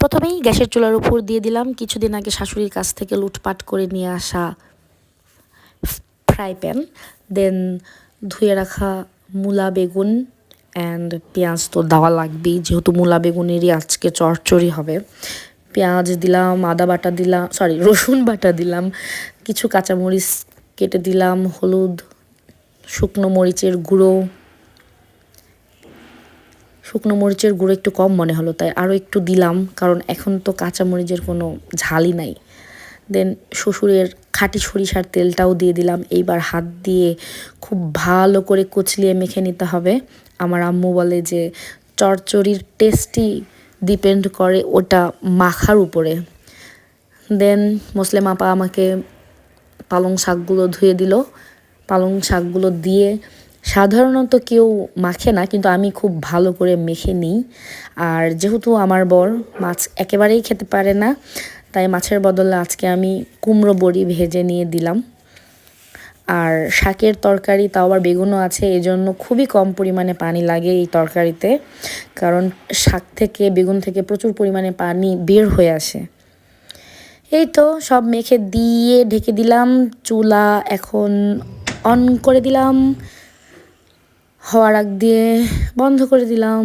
প্রথমেই গ্যাসের চুলার উপর দিয়ে দিলাম কিছুদিন আগে শাশুড়ির কাছ থেকে লুটপাট করে নিয়ে আসা ফ্রাই প্যান, দেন ধুয়ে রাখা মূলা বেগুন অ্যান্ড পেঁয়াজ তো দেওয়া লাগবেই, যেহেতু মূলা বেগুনেরই আজকে চচ্চড়ি হবে। পেঁয়াজ দিলাম, আদা বাটা দিলাম, রসুন বাটা দিলাম, কিছু কাঁচামরিচ কেটে দিলাম, হলুদ, শুকনো মরিচের গুঁড়ো একটু কম মনে হলো তাই আরও একটু দিলাম, কারণ এখন তো কাঁচামরিচের কোনো ঝালই নাই। দেন শ্বশুরের খাঁটি সরিষার তেলটাও দিয়ে দিলাম। এইবার হাত দিয়ে খুব ভালো করে কুচলিয়ে মেখে নিতে হবে। আমার আম্মু বলে যে চচ্চড়ির টেস্টই ডিপেন্ড করে ওটা মাখার উপরে। দেন মুসলিম আপা আমাকে পালং শাকগুলো ধুয়ে দিল। পালং শাকগুলো দিয়ে সাধারণত কেউ মাখে না, কিন্তু আমি খুব ভালো করে মেখে নিই। আর যেহেতু আমার বর মাছ একেবারেই খেতে পারে না, তাই মাছের বদলে আজকে আমি কুমড়ো বড়ি ভেজে নিয়ে দিলাম। আর শাকের তরকারি, তাও আবার বেগুনও আছে, এজন্য খুবই কম পরিমাণে পানি লাগে এই তরকারিতে, কারণ শাক থেকে বেগুন থেকে প্রচুর পরিমাণে পানি বের হয়ে আসে। এই তো সব মেখে দিয়ে ঢেকে দিলাম। চুলা এখন অন করে দিলাম, হওয়ার আগ দিয়ে বন্ধ করে দিলাম।